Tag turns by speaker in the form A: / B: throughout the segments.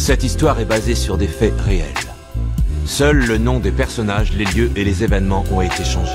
A: Cette histoire est basée sur des faits réels. Seul le nom des personnages, les lieux et les événements ont été changés.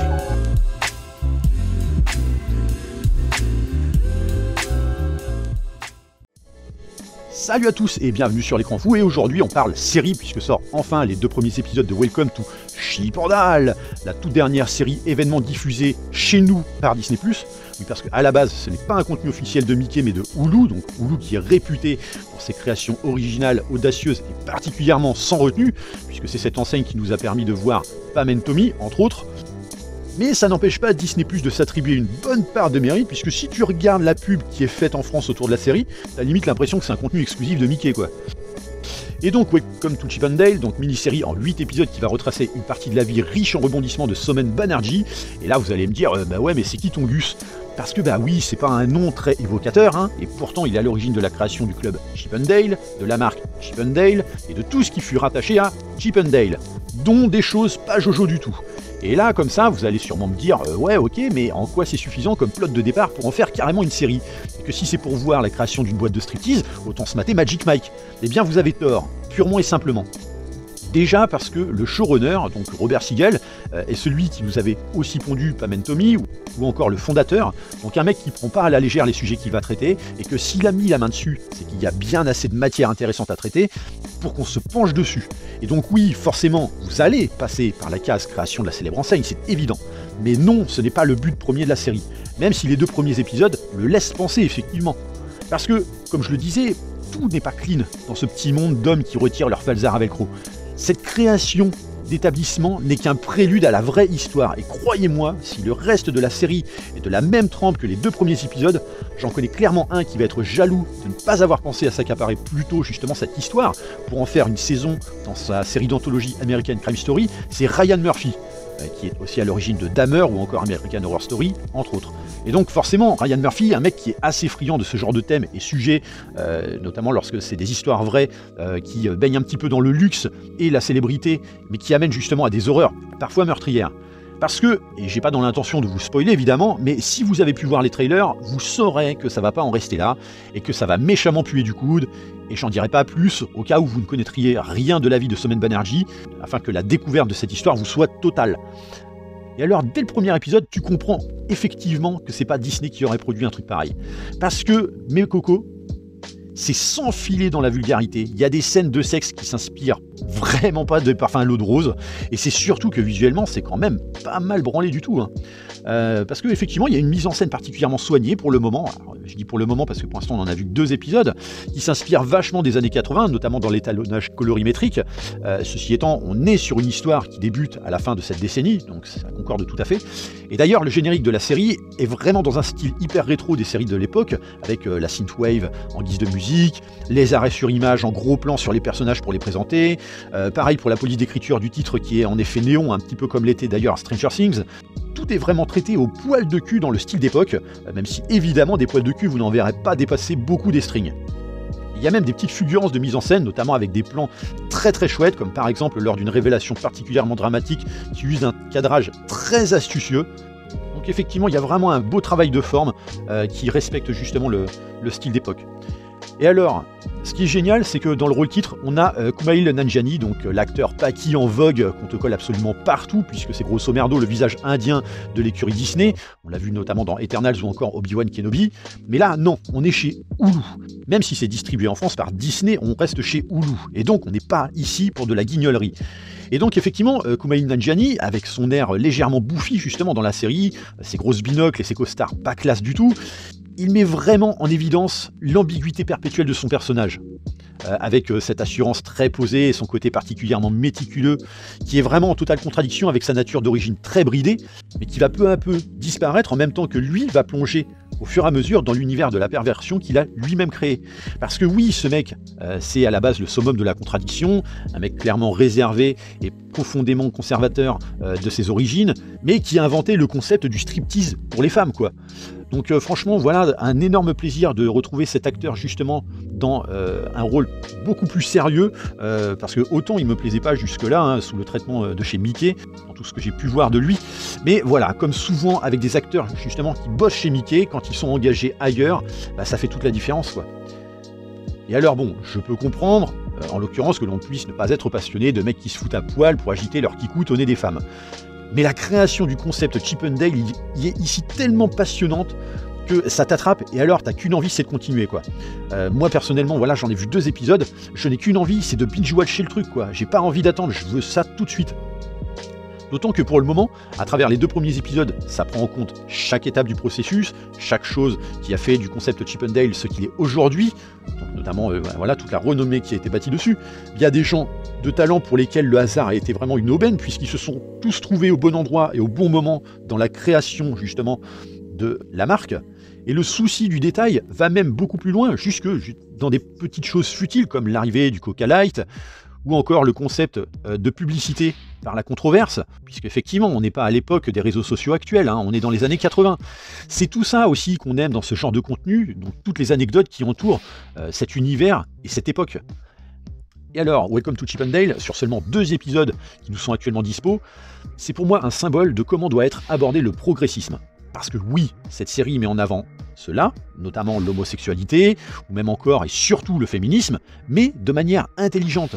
B: Salut à tous et bienvenue sur l'écran fou, et aujourd'hui on parle série puisque sort enfin les 2 premiers épisodes de Welcome to Chip or Die, la toute dernière série événement diffusée chez nous par Disney+. Oui, parce qu'à la base ce n'est pas un contenu officiel de Mickey mais de Hulu, donc Hulu qui est réputé pour ses créations originales, audacieuses et particulièrement sans retenue, puisque c'est cette enseigne qui nous a permis de voir Pam and Tommy entre autres. Mais ça n'empêche pas Disney+ de s'attribuer une bonne part de mérite, puisque si tu regardes la pub qui est faite en France autour de la série, t'as limite l'impression que c'est un contenu exclusif de Mickey, quoi. Et donc, Welcome to Chip 'n Dale, donc mini-série en 8 épisodes qui va retracer une partie de la vie riche en rebondissements de Somen Banerjee. Et là, vous allez me dire, bah ouais, mais c'est qui ton Gus ? Parce que bah oui, c'est pas un nom très évocateur, hein, et pourtant il est à l'origine de la création du club Chip 'n Dale, de la marque Chip 'n Dale, et de tout ce qui fut rattaché à Chip 'n Dale, dont des choses pas jojo du tout. Et là, comme ça, vous allez sûrement me dire, ouais, ok, mais en quoi c'est suffisant comme plot de départ pour en faire carrément une série ? Et que si c'est pour voir la création d'une boîte de striptease, autant se mater Magic Mike. Eh bien, vous avez tort, purement et simplement. Déjà parce que le showrunner, donc Robert Siegel, est celui qui nous avait aussi pondu Pam and Tommy, ou encore le fondateur, donc un mec qui prend pas à la légère les sujets qu'il va traiter, et que s'il a mis la main dessus, c'est qu'il y a bien assez de matière intéressante à traiter pour qu'on se penche dessus. Et donc oui, forcément, vous allez passer par la case création de la célèbre enseigne, c'est évident. Mais non, ce n'est pas le but premier de la série, même si les 2 premiers épisodes le laissent penser effectivement. Parce que, comme je le disais, tout n'est pas clean dans ce petit monde d'hommes qui retirent leur falzar à velcro. Cette création d'établissement n'est qu'un prélude à la vraie histoire, et croyez-moi, si le reste de la série est de la même trempe que les 2 premiers épisodes, j'en connais clairement un qui va être jaloux de ne pas avoir pensé à s'accaparer plus tôt justement cette histoire pour en faire une saison dans sa série d'anthologie American Crime Story, c'est Ryan Murphy, qui est aussi à l'origine de Dahmer ou encore American Horror Story, entre autres. Et donc forcément, Ryan Murphy, un mec qui est assez friand de ce genre de thèmes et sujets, notamment lorsque c'est des histoires vraies qui baignent un petit peu dans le luxe et la célébrité, mais qui amènent justement à des horreurs, parfois meurtrières. Parce que, et j'ai pas dans l'intention de vous spoiler évidemment, mais si vous avez pu voir les trailers, vous saurez que ça va pas en rester là, et que ça va méchamment puer du coude, et j'en dirai pas plus, au cas où vous ne connaîtriez rien de la vie de Somen Banerjee, afin que la découverte de cette histoire vous soit totale. Et alors, dès le premier épisode, tu comprends effectivement que c'est pas Disney qui aurait produit un truc pareil. Parce que, mes cocos, c'est s'enfiler dans la vulgarité. Il y a des scènes de sexe qui s'inspirent vraiment pas de Parfum à l'eau de rose, et c'est surtout que visuellement, c'est quand même pas mal branlé du tout, hein. Parce qu'effectivement, il y a une mise en scène particulièrement soignée pour le moment. Alors, je dis pour le moment parce que pour l'instant, on en a vu que 2 épisodes, qui s'inspirent vachement des années 80, notamment dans l'étalonnage colorimétrique. Ceci étant, on est sur une histoire qui débute à la fin de cette décennie, donc ça concorde tout à fait. Et d'ailleurs, le générique de la série est vraiment dans un style hyper rétro des séries de l'époque, avec la synthwave en guise de musique, les arrêts sur image en gros plan sur les personnages pour les présenter, pareil pour la police d'écriture du titre qui est en effet néon, un petit peu comme l'était d'ailleurs Stranger Things. Tout est vraiment traité au poil de cul dans le style d'époque, même si évidemment des poils de cul vous n'en verrez pas dépasser beaucoup des strings. Il y a même des petites fulgurances de mise en scène, notamment avec des plans très très chouettes, comme par exemple lors d'une révélation particulièrement dramatique qui use un cadrage très astucieux. Donc effectivement, il y a vraiment un beau travail de forme qui respecte justement le style d'époque. Et alors, ce qui est génial, c'est que dans le rôle titre, on a Kumail Nanjiani, donc l'acteur Paki en vogue, qu'on te colle absolument partout, puisque c'est grosso merdo le visage indien de l'écurie Disney. On l'a vu notamment dans Eternals ou encore Obi-Wan Kenobi. Mais là, non, on est chez Hulu. Même si c'est distribué en France par Disney, on reste chez Hulu. Et donc, on n'est pas ici pour de la guignolerie. Et donc effectivement, Kumail Nanjiani, avec son air légèrement bouffi justement dans la série, ses grosses binocles et ses costards pas classe du tout, il met vraiment en évidence l'ambiguïté perpétuelle de son personnage, avec cette assurance très posée et son côté particulièrement méticuleux, qui est vraiment en totale contradiction avec sa nature d'origine très bridée, mais qui va peu à peu disparaître en même temps que lui va plonger au fur et à mesure dans l'univers de la perversion qu'il a lui-même créé. Parce que oui, ce mec, c'est à la base le summum de la contradiction, un mec clairement réservé et profondément conservateur de ses origines, mais qui a inventé le concept du striptease pour les femmes, quoi. Donc franchement, voilà un énorme plaisir de retrouver cet acteur justement dans un rôle beaucoup plus sérieux, parce que autant il me plaisait pas jusque-là, hein, sous le traitement de chez Mickey, dans tout ce que j'ai pu voir de lui, mais voilà, comme souvent avec des acteurs justement qui bossent chez Mickey, quand ils sont engagés ailleurs, bah, ça fait toute la différence, quoi. Et alors bon, je peux comprendre, En l'occurrence, que l'on puisse ne pas être passionné de mecs qui se foutent à poil pour agiter leur kikout au nez des femmes. Mais la création du concept Chip 'n Dale il est ici tellement passionnante que ça t'attrape et alors t'as qu'une envie, c'est de continuer quoi. Moi personnellement, voilà, j'en ai vu 2 épisodes, je n'ai qu'une envie, c'est de binge-watcher le truc quoi. J'ai pas envie d'attendre, je veux ça tout de suite. D'autant que pour le moment, à travers les 2 premiers épisodes, ça prend en compte chaque étape du processus, chaque chose qui a fait du concept Chip 'n Dale ce qu'il est aujourd'hui, donc notamment voilà, toute la renommée qui a été bâtie dessus. Il y a des gens de talent pour lesquels le hasard a été vraiment une aubaine, puisqu'ils se sont tous trouvés au bon endroit et au bon moment dans la création justement de la marque. Et le souci du détail va même beaucoup plus loin, jusque dans des petites choses futiles comme l'arrivée du Coca Light, ou encore le concept de publicité par la controverse, puisqu'effectivement, on n'est pas à l'époque des réseaux sociaux actuels, hein, on est dans les années 80. C'est tout ça aussi qu'on aime dans ce genre de contenu, donc toutes les anecdotes qui entourent cet univers et cette époque. Et alors, Welcome to Chip 'n Dale, sur seulement 2 épisodes qui nous sont actuellement dispo, c'est pour moi un symbole de comment doit être abordé le progressisme. Parce que oui, cette série met en avant cela, notamment l'homosexualité, ou même encore et surtout le féminisme, mais de manière intelligente.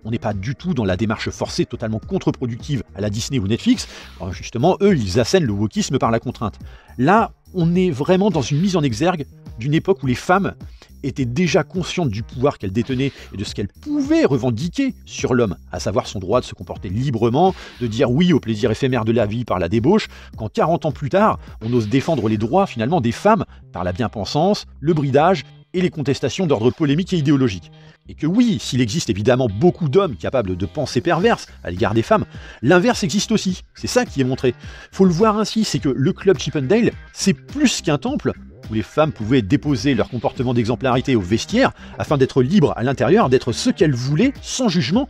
B: On n'est pas du tout dans la démarche forcée totalement contre-productive à la Disney ou Netflix. Alors justement, eux, ils assènent le wokisme par la contrainte. Là, on est vraiment dans une mise en exergue d'une époque où les femmes étaient déjà conscientes du pouvoir qu'elles détenaient et de ce qu'elles pouvaient revendiquer sur l'homme, à savoir son droit de se comporter librement, de dire oui au plaisir éphémère de la vie par la débauche, quand 40 ans plus tard, on ose défendre les droits finalement des femmes par la bien-pensance, le bridage et les contestations d'ordre polémique et idéologique. Et que oui, s'il existe évidemment beaucoup d'hommes capables de pensées perverses à l'égard des femmes, l'inverse existe aussi. C'est ça qui est montré. Faut le voir ainsi, c'est que le club Chip 'n Dale, c'est plus qu'un temple où les femmes pouvaient déposer leur comportement d'exemplarité au vestiaire afin d'être libres à l'intérieur, d'être ce qu'elles voulaient, sans jugement.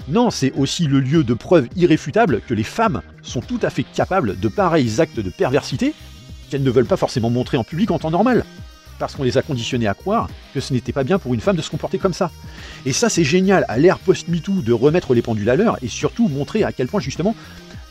B: Non, c'est aussi le lieu de preuve irréfutable que les femmes sont tout à fait capables de pareils actes de perversité qu'elles ne veulent pas forcément montrer en public en temps normal. Parce qu'on les a conditionnés à croire que ce n'était pas bien pour une femme de se comporter comme ça. Et ça, c'est génial, à l'ère post-MeToo, de remettre les pendules à l'heure et surtout montrer à quel point, justement,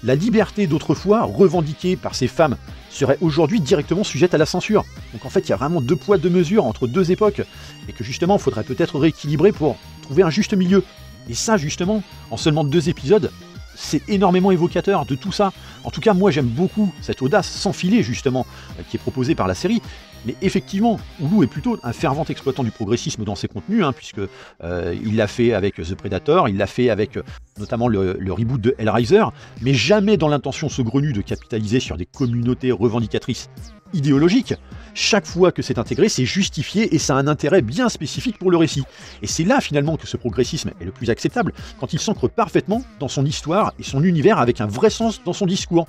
B: la liberté d'autrefois, revendiquée par ces femmes, serait aujourd'hui directement sujette à la censure. Donc en fait, il y a vraiment 2 poids 2 mesures entre 2 époques, et que justement, il faudrait peut-être rééquilibrer pour trouver un juste milieu. Et ça, justement, en seulement 2 épisodes, c'est énormément évocateur de tout ça. En tout cas, moi, j'aime beaucoup cette audace sans filet, justement, qui est proposée par la série. Mais effectivement, Hulu est plutôt un fervent exploitant du progressisme dans ses contenus, hein, puisque il l'a fait avec The Predator, il l'a fait avec notamment le reboot de Hellraiser, mais jamais dans l'intention saugrenue de capitaliser sur des communautés revendicatrices idéologiques. Chaque fois que c'est intégré, c'est justifié et ça a un intérêt bien spécifique pour le récit. Et c'est là finalement que ce progressisme est le plus acceptable, quand il s'ancre parfaitement dans son histoire et son univers avec un vrai sens dans son discours.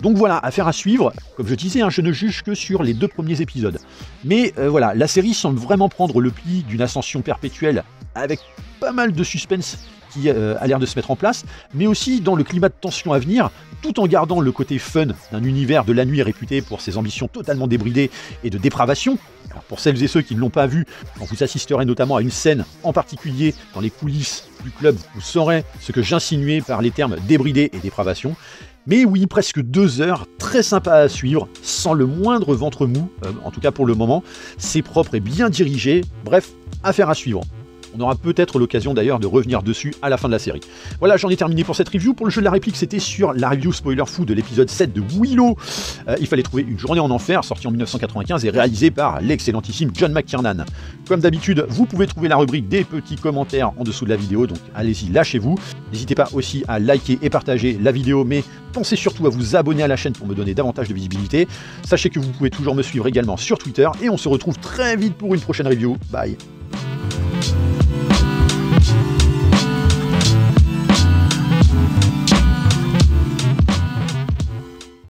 B: Donc voilà, affaire à suivre. Comme je disais, hein, je ne juge que sur les 2 premiers épisodes. Mais voilà, la série semble vraiment prendre le pli d'une ascension perpétuelle avec pas mal de suspense qui a l'air de se mettre en place, mais aussi dans le climat de tension à venir, tout en gardant le côté fun d'un univers de la nuit réputé pour ses ambitions totalement débridées et de dépravation. Alors pour celles et ceux qui ne l'ont pas vu, quand vous assisterez notamment à une scène en particulier dans les coulisses du club, vous saurez ce que j'insinuais par les termes débridé et dépravation. Mais oui, presque 2 heures, très sympa à suivre, sans le moindre ventre mou, en tout cas pour le moment. C'est propre et bien dirigé, bref, affaire à suivre. On aura peut-être l'occasion d'ailleurs de revenir dessus à la fin de la série. Voilà, j'en ai terminé pour cette review. Pour le jeu de la réplique, c'était sur la review spoiler fou de l'épisode 7 de Willow. Il fallait trouver une journée en enfer, sorti en 1995 et réalisé par l'excellentissime John McTiernan. Comme d'habitude, vous pouvez trouver la rubrique des petits commentaires en dessous de la vidéo, donc allez-y, lâchez-vous. N'hésitez pas aussi à liker et partager la vidéo, mais pensez surtout à vous abonner à la chaîne pour me donner davantage de visibilité. Sachez que vous pouvez toujours me suivre également sur Twitter et on se retrouve très vite pour une prochaine review. Bye.